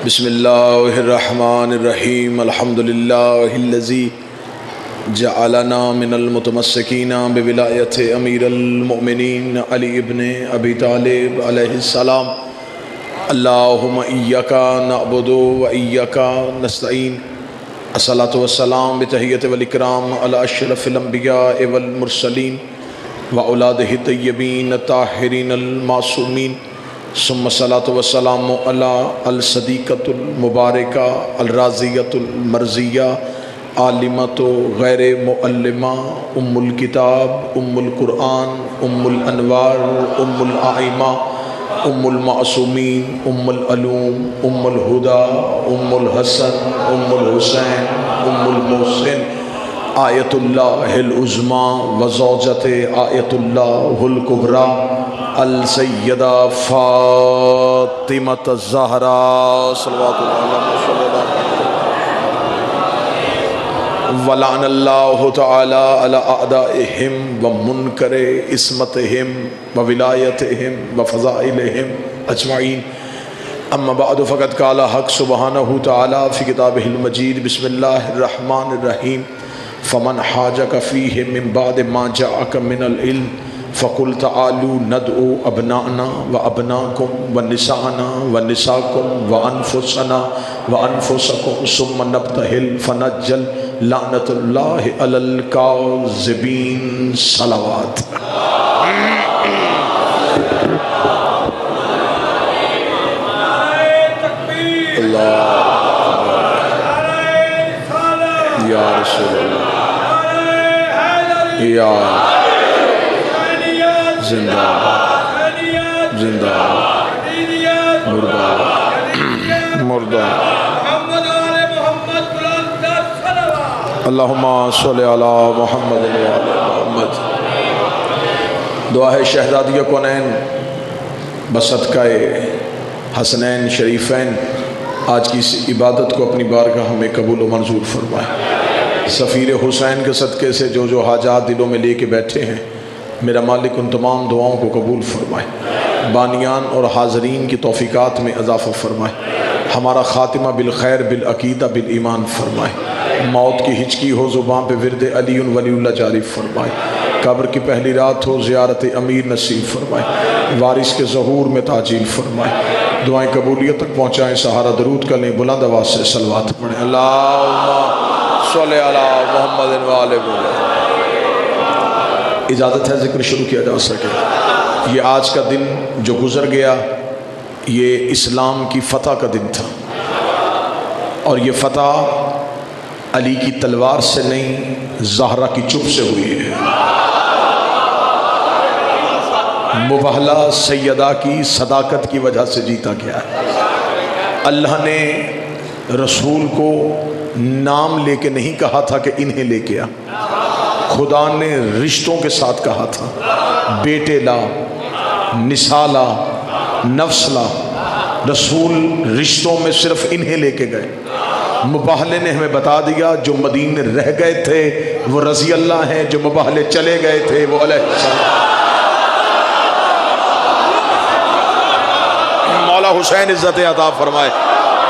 बिस्मिल्लाहिर्रहमानिर्रहीम अल्हम्दुलिल्लाहिल्लज़ी जअलना मिनल मुतमस्सिकीना बिविलायति अमीरुल मोमिनीन अली इब्न अबी तालिब अलैहिस्सलाम। अल्लाहुम्मा इय्याका नअबुदु व इय्याका नस्तईन। अस्सलातु वस्सलाम बितहिय्यति वल इकराम अला अशरफिल अंबिया वल मुरसलीन व औलादिहि तय्यबीन ताहिरीन अल मासूमीन। सुम्मा सलातु वस्सलामु अला अल सदीक़तुल मुबारका अल राज़ियतुल मर्ज़िया आलिमतु गैर मुअल्लिमा उम्मुल किताब उम्मुल कुरआन उम्मुल अनवार उम्मुल आइमा उम्मुल मासूमीन उम्मुल अलूम उम्मुल हुदा उम्मुल हसन उम्मुल हुसैन उम्मुल मोहसिन आयतुल्लाहिल उज़्मा व ज़ौजते आयतुल्लाहुल कुबरा अल सय्यदा फ़ातिमा ज़हरा वलानल्लाहु तआला अला अअदाइहिम व मुनकरे इस्मतिहिम व विलायतिहिम व फ़ज़ाइलिहिम अजमईन। अम्मा बअद फ़क़द क़ाला हक़ सुब्हानहु तआला फ़ी किताबिहिल मजीद बिस्मिल्लाहिर रहमानिर रहीम। फ़मन हाजक फ़ीहि मिन बाद मा जाअक मिनल इल्म फ़कुल तआलू नदउ अबनाना व अबनाकुम व निसाना व निसाकुम व अनफुसकुम सुम्मा नब्तहिल फ़नज्जल लानतुल्लाहि अलल काज़िबीन। सलावत। या रसूल अल्लाह या जिंदा जिंदा मुर्दा मुर्दा। अल्लाहुम्मा सल्लि अला मुहम्मद व अला मुहम्मद। दुआ है शहज़ादिया कौनैन बसदक़ाए हसनैन शरीफ़ैन आज की इस इबादत को अपनी बारगाह में कबूल व मंजूर फरमाए। सफ़ीर हुसैन के सदक़े से जो जो हाजात दिलों में लेके बैठे हैं मेरा मालिक उन तमाम दुआओं को कबूल फरमाए। बानियान और हाज़रीन की तौफ़ीक़ात में इज़ाफ़ा फरमाए। हमारा ख़ातिमा बिल खैर बिल अक़ीदा बिल ईमान फरमाए। मौत की हिचकी हो ज़ुबान पे विरद अली वलीउल्लाह जारी फरमाए। कब्र की पहली रात हो ज़ियारत अमीर नसीब फरमाए। वारिस के ज़हूर में ताजील फरमाए। दुआएं कबूलियत तक पहुँचाएँ। सहारा दरूद कर लें। बुलंद आवाज़ से सलवात पढ़ें। अल्लाहुम्मा सल्लि अला मुहम्मद व आले मुहम्मद। इजाज़त है ज़िक्र शुरू किया जा सके। ये आज का दिन जो गुज़र गया ये इस्लाम की फ़तह का दिन था और ये फ़तह अली की तलवार से नहीं ज़हरा की चुप से हुई है। मुबहला सैयदा की सदाकत की वजह से जीता गया है। अल्लाह ने रसूल को नाम लेके नहीं कहा था कि इन्हें लेके आ। खुदा ने रिश्तों के साथ कहा था बेटे ला निसा ला नफ्स ला। रसूल रिश्तों में सिर्फ इन्हें लेके गए। मुबाहले ने हमें बता दिया जो मदीने रह गए थे वो रज़ी अल्लाह हैं, जो मुबाहले चले गए थे वो मौला हुसैन इज़्ज़त अता फरमाए।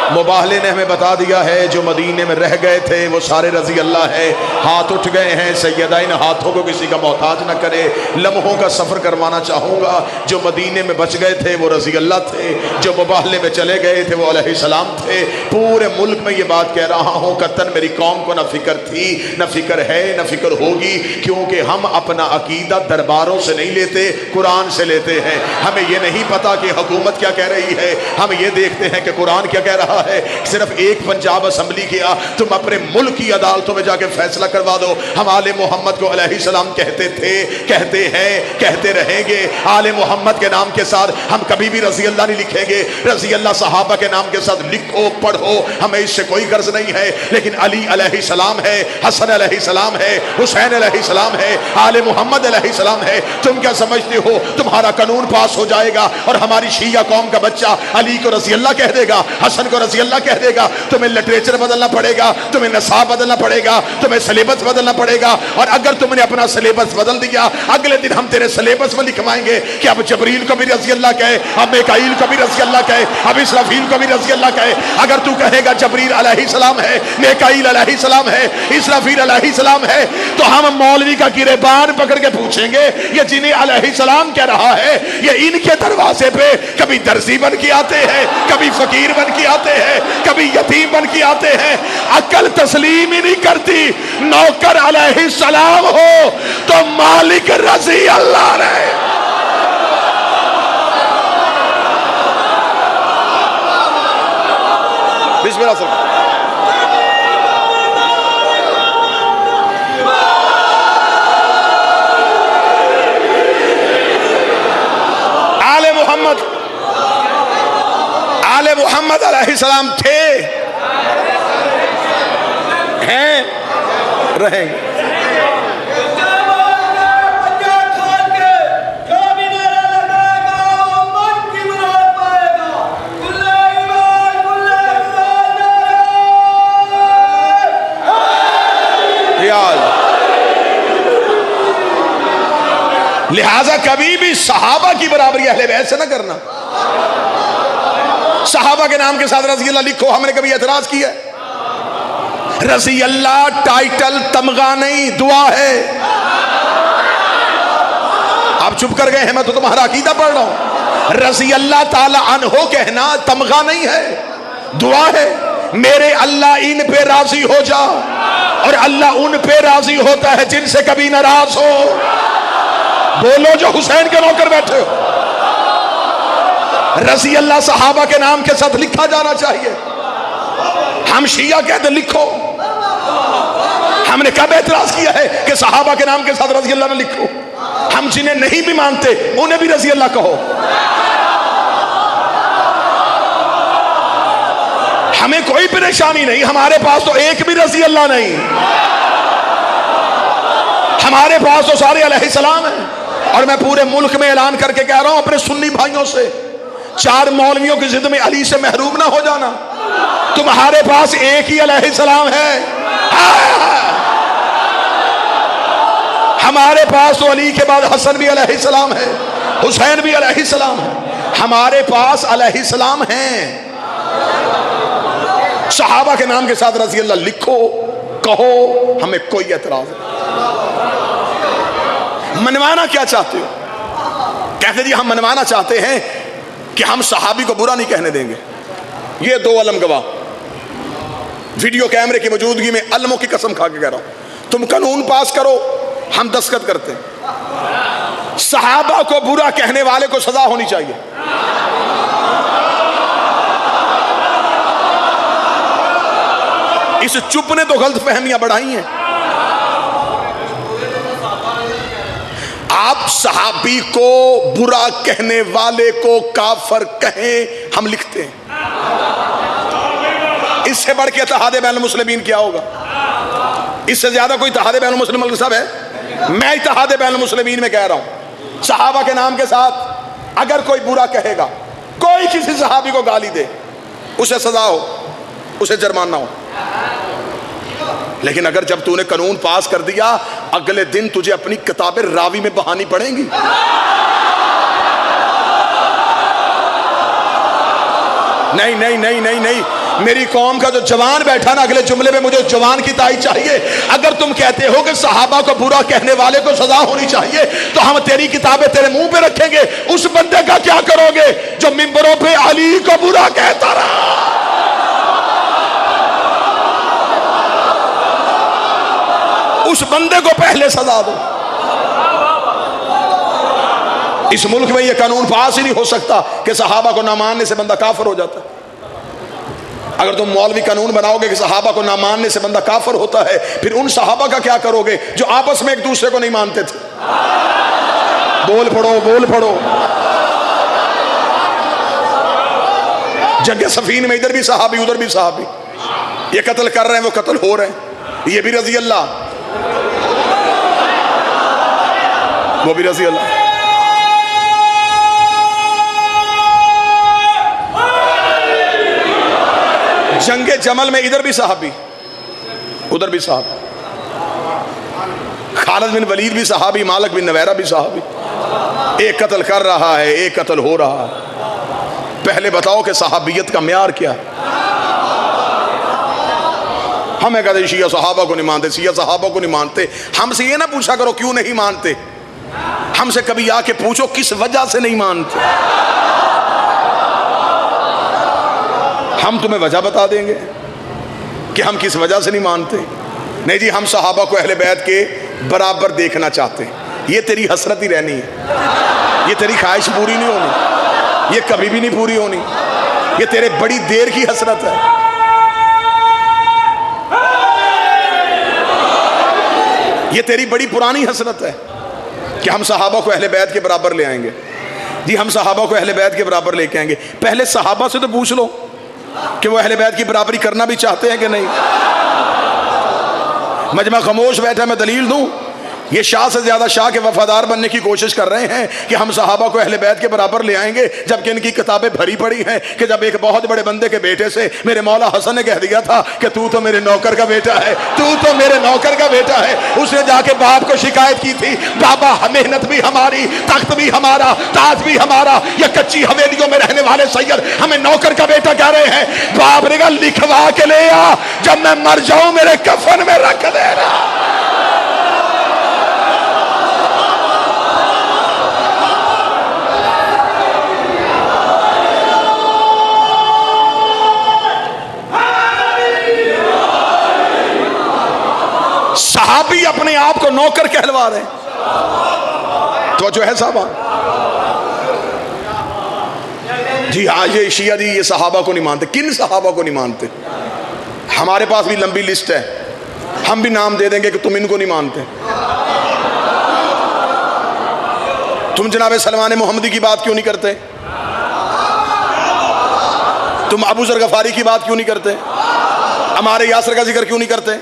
मुबाहले ने हमें बता दिया है जो मदीने में रह गए थे वो सारे रज़ी अल्लाह है। हाथ उठ गए हैं। सैयदा इन हाथों को किसी का मोहताज न करे। लम्हों का सफ़र करवाना चाहूँगा। जो मदीने में बच गए थे वो रज़ी अल्लाह थे। जो मुबाहले में चले गए थे वो अलैहिस्सलाम थे। पूरे मुल्क में ये बात कह रहा हूँ कतन मेरी कौम को न फ़िक्र थी न फ़िक्र है न फ़िक्र होगी, क्योंकि हम अपना अकीदा दरबारों से नहीं लेते कुरान से लेते हैं। हमें ये नहीं पता कि हुकूमत क्या कह रही है, हम ये देखते हैं कि कुरान क्या कह रहा है। सिर्फ एक पंजाब असम्बली किया तुम अपने मुल्क की अदालतों में जाके फैसला करवा दो। हम आले मोहम्मद को अलैहिस्सलाम कहते थे, कहते हैं, कहते रहेंगे। आले मोहम्मद के नाम के साथ हम कभी भी रज़ी अल्लाह नहीं लिखेंगे। रज़ी अल्लाह सहाबा के नाम के साथ लिखो पढ़ो, हमें इससे कोई गर्ज नहीं है। लेकिन अली अलैहिस्सलाम है, हसन अलैहिस्सलाम है, हुसैन अलैहिस्सलाम है, आले मोहम्मद अलैहिस्सलाम है। तुम क्या समझते हो तुम्हारा कानून पास हो जाएगा और हमारी शिया कौम का बच्चा अली को रज़ी अल्लाह कह देगा, हसन को रजी अल्लाह कह देगा, तुम्हें लिटरेचर बदलना पड़ेगा, तुम्हें नसाब बदलना पड़ेगा, तुम्हें सिलेबस बदलना पड़ेगा। और अगर तुमने अपना सिलेबस बदल दिया, अगले दिन हम तेरे सिलेबस में लिखवाएंगे कि अब जबरील को भी रजी अल्लाह कहे, अब मिकाईल को भी रजी अल्लाह कहे, अब इसराफील को भी रजी अल्लाह कहे। अगर तू कहेगा जबरील अलैहिस्सलाम है, मिकाईल अलैहिस्सलाम है, इसराफील अलैहिस्सलाम है, तो हम मौलवी का गिरेबान पकड़ के पूछेंगे ये जिन्हें अलैहिस्सलाम कह रहा है, ये इनके दरवाजे पे कभी दर्जी बन के आते हैं, कभी फकीर बन के आते हैं, कभी यतीम बन के आते हैं। अकल तस्लीम ही नहीं करती। नौकर अलैहिस्सलाम हो तो मालिक रजी अल्लाह रहे। बिस्मिल्लाह सर। आले मोहम्मद अलैहिस्सलाम थे, हैं, रहेंगे। लिहाजा कभी भी सहाबा की बराबरी अहले बैत से ना करना। सहाबा के नाम के साथ रजी अल्लाह लिखो, हमने कभी एतराज किया? रजी अल्लाह टाइटल तमगा नहीं, दुआ है। आप चुप कर गए हैं, मैं तो तुम्हारा अकीदा पढ़ रहा हूं। रजी अल्लाह ताला अन्हो कहना तमगा नहीं है, दुआ है। मेरे अल्लाह इन पे राजी हो जा, और अल्लाह उन पे राजी होता है जिनसे कभी नाराज हो। बोलो जो हुसैन के नौकर बैठे हो। रजी अल्लाह सहाबा के नाम के साथ लिखा जाना चाहिए। हम शिया कहते लिखो, हमने कब एतराज किया है कि सहाबा के नाम के साथ रजी अल्लाह ने लिखो? हम जिन्हें नहीं भी मानते उन्हें भी रजी अल्लाह कहो। हमें कोई परेशानी नहीं, हमारे पास तो एक भी रजी अल्लाह नहीं, हमारे पास तो सारे अलैहिस्सलाम हैं। और मैं पूरे मुल्क में ऐलान करके कह रहा हूं अपने सुन्नी भाइयों से, 4 मौलवियों की जिद में अली से महरूम ना हो जाना। तुम्हारे पास एक ही अलैहिस्सलाम है। हमारे पास तो अली के बाद हसन भी अलैहिस्सलाम है, हुसैन भी अलैहिस्सलाम है। हमारे पास अलैहिस्सलाम हैं। सहाबा के नाम के साथ रजी अल्लाह लिखो, कहो, हमें कोई एतराज नहीं। मनवाना क्या चाहते हो? कहते जी हम मनवाना चाहते हैं कि हम सहाबी को बुरा नहीं कहने देंगे। ये 2 अलम गवाह, वीडियो कैमरे की मौजूदगी में अलमों की कसम खा के कह रहा हूं, तुम कानून पास करो, हम दस्तखत करते हैं। सहाबा को बुरा कहने वाले को सजा होनी चाहिए। इस चुप ने तो गलत फहमियां बढ़ाई हैं। आप सहाबी को बुरा कहने वाले को काफर कहें, हम लिखते हैं। इससे बढ़ के इत्तेहाद बैनुल मुस्लिमीन क्या होगा? इससे ज्यादा कोई इत्तेहाद बैनुल मुस्लिमीन सब है? मैं इत्तेहाद बैनुल मुस्लिमीन में कह रहा हूं, सहाबा के नाम के साथ अगर कोई बुरा कहेगा, कोई किसी सहाबी को गाली दे, उसे सजा हो, उसे जुर्माना हो। लेकिन अगर जब तूने कानून पास कर दिया, अगले दिन तुझे अपनी किताबें रावी में बहानी पड़ेंगी। नहीं नहीं नहीं नहीं नहीं, मेरी कौम का जो जवान बैठा ना, अगले जुमले में मुझे जवान की ताई चाहिए। अगर तुम कहते हो कि सहाबा को बुरा कहने वाले को सजा होनी चाहिए, तो हम तेरी किताबें तेरे मुंह पे रखेंगे। उस बंदे का क्या करोगे जो मिंबरों पे अली को बुरा कहता रहा? उस बंदे को पहले सजा दो। इस मुल्क में यह कानून पास ही नहीं हो सकता कि सहाबा को ना मानने से बंदा काफिर हो जाता है। अगर तुम मौलवी कानून बनाओगे कि सहाबा को ना मानने से बंदा काफिर होता है, फिर उन सहाबा का क्या करोगे जो आपस में एक दूसरे को नहीं मानते थे? बोल पड़ो, बोल पड़ो। जंग सफीन में इधर भी सहाबी उधर भी सहाबी, ये कत्ल कर रहे हैं, वो कत्ल हो रहे हैं, ये भी रजी अल्लाह, वो भी रजी अल्लाह। जंगे जमल में इधर भी सहाबी, उधर भी सहाबी, खालिद बिन वलीद भी सहाबी, मालिक बिन नवैरा भी सहाबी। एक कत्ल कर रहा है, एक कत्ल हो रहा है। पहले बताओ कि सहाबियत का म्यार क्या है? हमें कहते शिया सहाबा को नहीं मानते, शिया सहाबा को नहीं मानते। हमसे ये ना पूछा करो क्यों नहीं मानते, हमसे कभी आके पूछो किस वजह से नहीं मानते। हम तुम्हें वजह बता देंगे कि हम किस वजह से नहीं मानते। नहीं जी, हम सहाबा को अहले बैत के बराबर देखना चाहते हैं। ये तेरी हसरत ही रहनी है, ये तेरी ख्वाहिश पूरी नहीं होनी, ये कभी भी नहीं पूरी होनी, ये तेरे बड़ी देर की हसरत है। ये तेरी बड़ी पुरानी हसरत है कि हम सहाबा को अहले बैत के बराबर ले आएंगे। जी हम सहाबा को अहले बैत के बराबर लेके आएंगे। पहले सहाबा से तो पूछ लो कि वो अहले बैत की बराबरी करना भी चाहते हैं कि नहीं। मजमा खामोश बैठा, मैं दलील दूं। ये शाह से ज्यादा शाह के वफादार बनने की कोशिश कर रहे हैं कि हम सहाबा को अहले बैत के बराबर ले आएंगे, जबकि इनकी किताबें भरी पड़ी हैं कि जब एक बहुत बड़े बंदे के बेटे से मेरे मौला हसन ने कह दिया था कि तू तो मेरे नौकर का बेटा है, तू तो मेरे नौकर का बेटा है। उसने जाके बाप को शिकायत की थी, बाबा मेहनत भी हमारी, तख्त भी हमारा, ताज भी हमारा, ये कच्ची हवेलियों में रहने वाले सैयद हमें नौकर का बेटा कह रहे हैं। बाप ने कहा लिखवा के ले आ, जब मैं मर जाऊं मेरे कफन में रख देना। सहाबी अपने आप को नौकर कहलवा रहे तो जो है साहबा। जी हाँ, ये शिया जी ये सहाबा को नहीं मानते। किन सहाबा को नहीं मानते? हमारे पास भी लंबी लिस्ट है, हम भी नाम दे देंगे कि तुम इनको नहीं मानते। तुम जनाब सलमान मोहम्मदी की बात क्यों नहीं करते? तुम अबू जर गफारी की बात क्यों नहीं करते? हमारे यासर का जिक्र क्यों नहीं करते?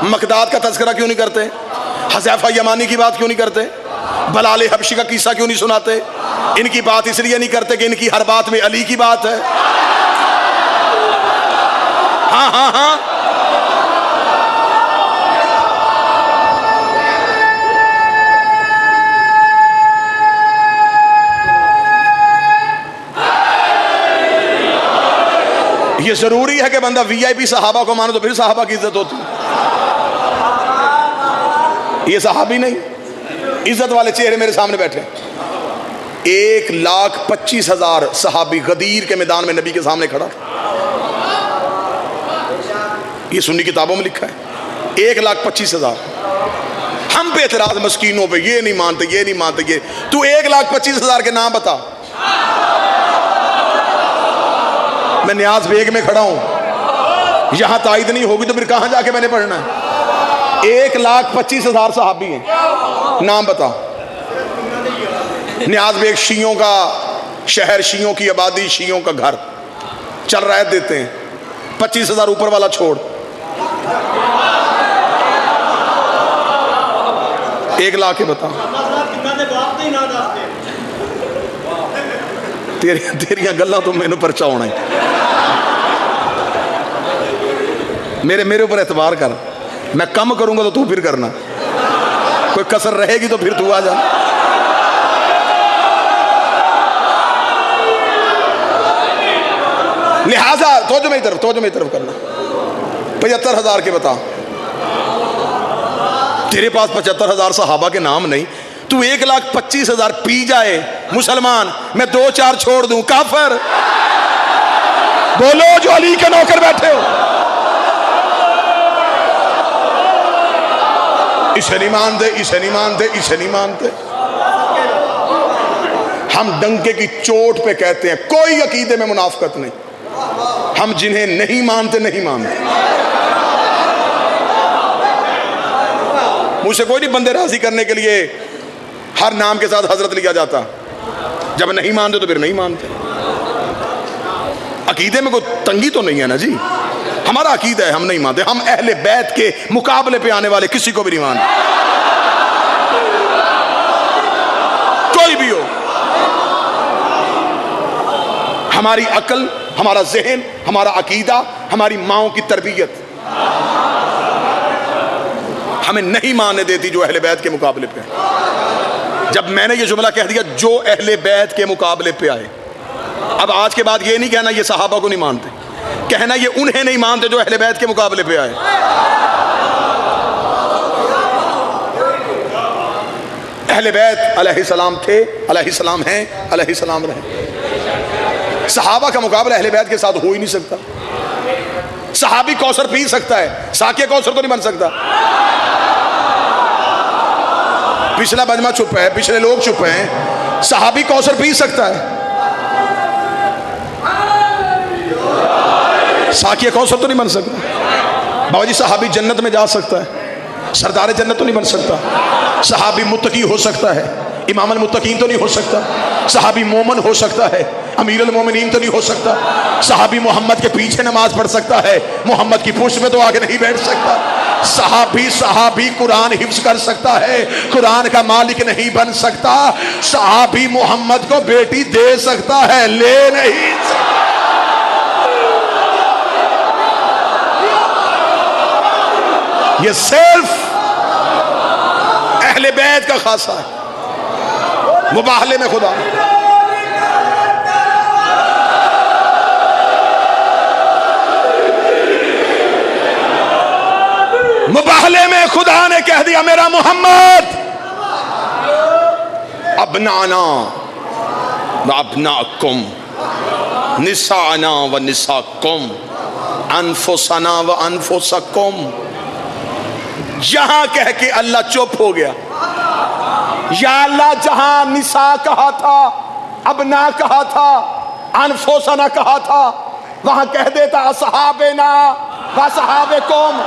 मकदाद का तज़किरा क्यों नहीं करते? हज़ैफ़ा यमानी की बात क्यों नहीं करते? बलाल हबशी का किस्सा क्यों नहीं सुनाते? इनकी बात इसलिए नहीं करते कि इनकी हर बात में अली की बात है। हाँ हाँ हाँ, ये जरूरी है कि बंदा वीआईपी सहाबा को मानो तो फिर सहाबा की इज्जत होती है। ये सहाबी नहीं, इज्जत वाले चेहरे मेरे सामने बैठे। 1,25,000 सहाबी गदीर के मैदान में नबी के सामने खड़ा। ये सुन्नी किताबों में लिखा है 1,25,000। हम पे एतराज मस्कीनों पे, ये नहीं मानते, ये नहीं मानते। ये तू 1,25,000 के नाम बता। मैं न्याज बेग में खड़ा हूं, यहां तायद नहीं होगी तो फिर कहां जाके मैंने पढ़ना है? 1,25,000 सहाबी हैं, नाम बता। न्याज बेग शियों का शहर, शियों की आबादी, शियों का घर, चल रहा है देते हैं। 25,000 ऊपर वाला छोड़, 1,00,000 के बता। तेरिया गल्ला तो मैनू परचा होना है। मेरे ऊपर एतबार कर, मैं कम करूंगा तो तू फिर करना, कोई कसर रहेगी तो फिर तू आ जा। लिहाजा तो मेरी तरफ करना। 75,000 के बता। तेरे पास 75,000 सहाबा के नाम नहीं, तू 1,25,000 पी जाए मुसलमान, मैं 2-4 छोड़ दूं काफिर। बोलो जो अली के नौकर बैठे हो, इसे नहीं मानते, इसे नहीं मानते, इसे नहीं मानते। हम डंके की चोट पे कहते हैं कोई अकीदे में मुनाफिकत नहीं। हम जिन्हें नहीं मानते नहीं मानते। मुझसे कोई नहीं बंदे राजी करने के लिए हर नाम के साथ हजरत लिया जाता। जब नहीं मानते तो फिर नहीं मानते। अकीदे में कोई तंगी तो नहीं है ना जी। हमारा अकीदा है, हम नहीं मानते। हम अहले बैत के मुकाबले पे आने वाले किसी को भी नहीं मानते, कोई भी हो। हमारी अकल, हमारा जहन, हमारा अकीदा हमारी माओं की तरबियत हमें नहीं मानने देती जो अहले बैत के मुकाबले पे है। जब मैंने ये जुमला कह दिया जो अहले बैत के मुकाबले पे आए, अब आज के बाद ये नहीं कहना ये सहाबा को नहीं मानते, कहना ये उन्हें नहीं मानते जो अहले बैत के मुकाबले पे आए। अहले बैत अलैहिस्सलाम थे, अलैहिस्सलाम हैं, अलैहिस्सलाम रहे। सहाबा का मुकाबला अहले बैत के साथ हो ही नहीं सकता। सहाबी कौसर पी सकता है, साकिया कौसर तो नहीं बन सकता। पिछला बजमा चुप है, पिछले लोग चुप हैं, सहाबी कौसर पी सकता है, साकिया कौसर तो नहीं बन सकता। बाबा जी सहाबी जन्नत में जा सकता है, सरदार जन्नत तो नहीं बन सकता। सहाबी मुत्तकी हो सकता है, इमामुल मुत्तकीन तो नहीं हो सकता। सहाबी मोमन हो सकता है, अमीरुल मोमिनीन तो नहीं हो सकता। सहाबी मोहम्मद के पीछे नमाज पढ़ सकता है, मोहम्मद की पुष्ट में तो आगे नहीं बैठ सकता। सहाबी कुरान हिफ्ज कर सकता है, कुरान का मालिक नहीं बन सकता। सहाबी मोहम्मद को बेटी दे सकता है, ले नहीं सकता। ये सिर्फ अहले बैत का खासा है। मुबाहले में खुदा मुबाहले में खुदा ने कह दिया मेरा मोहम्मद अबनाना व अबनाकुम निसाना व निसाकुम अनफुसना व अनफुसकुम। यहां कह के अल्लाह चुप हो गया। या अल्लाह जहां निसा कहा था, अबना कहा था, अनफुसना कहा था, वहां कह देता असहाबेना व असहाबेकुम।